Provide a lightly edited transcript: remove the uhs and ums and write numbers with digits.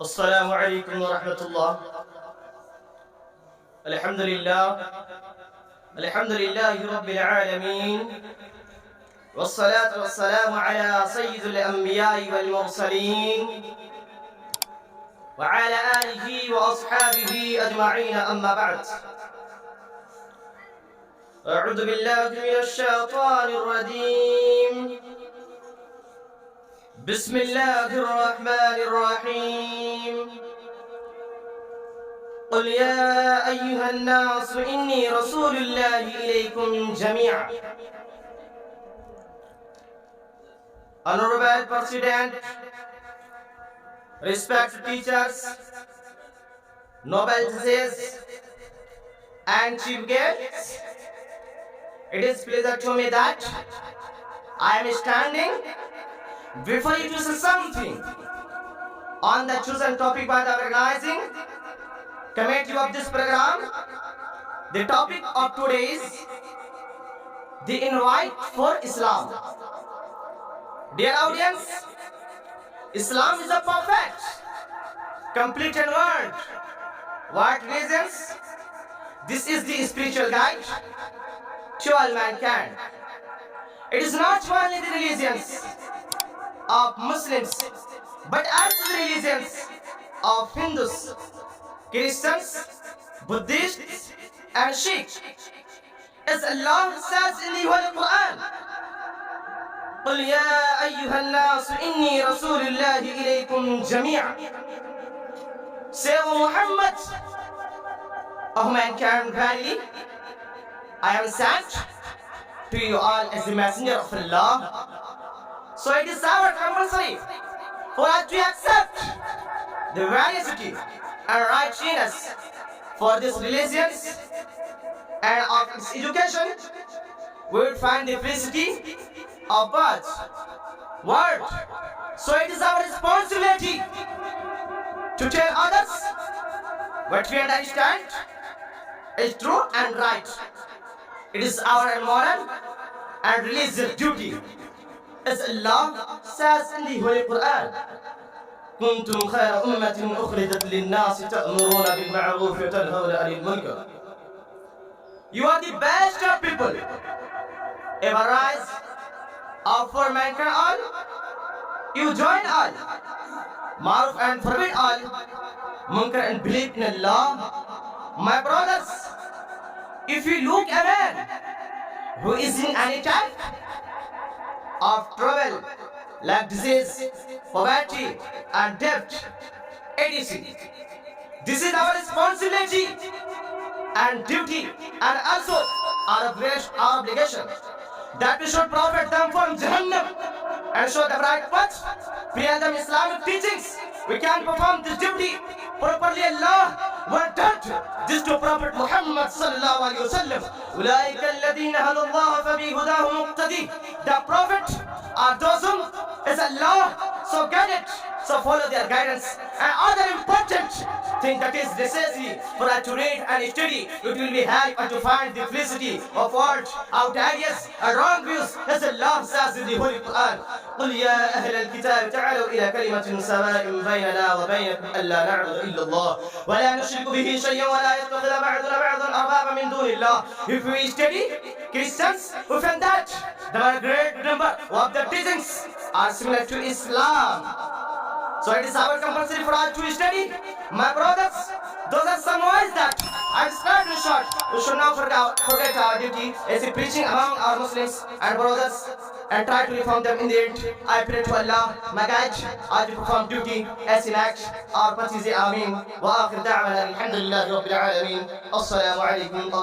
السلام عليكم ورحمة الله. الحمد لله رب العالمين، والصلاة والسلام على سيد الأنبياء والمرسلين وعلى آله وأصحابه أجمعين، أما بعد. أعوذ بالله من الشيطان الرجيم. بسم الله الرحمن الرحيم. قل يا أيها الناس إني رسول الله إليكم جميعا. Honorable President, respected teachers, noble judges, and chief guests, it is pleasure to me that I am standing before you to say something on the chosen topic by the organizing committee of this program. The topic of today is the invite for Islam. Dear audience, Islam is a perfect, completed word. What reasons? This is the spiritual guide to all mankind. It is not only the religions of Muslims, but also the religions of Hindus, Christians, Buddhists, and Sikhs. As Allah says in the Holy Quran, قل يا أيها الناس إني رسول الله إليكم جميعا. Say, O Muhammad, O mankind, verily I am sent to you all as the messenger of Allah. So it is our compulsory for us to accept the veracity and righteousness for these religions, and of its education we would find the felicity of God's word. So it is our responsibility to tell others what we understand is true and right. It is our moral and religious duty. As Allah says in the Holy Quran, كنتم خير أمة أخرجت للناس تأمرون بالمعروف وتنهون عن المنكر. You are the best of people ever rise up for mankind all. You join all Maruf and forbid all Munkar and believe in Allah. My brothers, if you look a man who is in any type of trouble like disease, poverty, and debt, etc., this is our responsibility and duty, and also our obligation, that we should profit them from Jahannam and show them right path, present them Islamic teachings. We can perform this duty properly. Allah wanted this to Prophet Muhammad sallallahu alaihi wasallam. أولئك الذين هدى الله فبهداه مقتدي. The Prophet are those whom is Allah, so guide it, so follow their guidance. And other important thing that is necessary for us to read and study, it will be help to find the felicity of words, out ideas, and wrong views, as Allah says in the Holy Quran. قل يا أهل الكتاب تعالوا إلى كلمة سواء بيننا وبينكم ألا نعبد إلا الله ولا نشرك به شيئا ولا يتخذ بعضنا بعضا أربابا من دون الله. If we study Christians, we find that the great number of the teachings are similar to Islam. So it is our compulsory for us to study. My brothers, those are some ways that I described in short. We should not forget our duty as a preaching among our Muslims and brothers, and try to reform them in the end. I pray to Allah, my guide, I to perform duty as in act. Our Pati Ameen. Wa akhir da'wana alhamdulillahi rabbil alameen. Assalamu alaikum.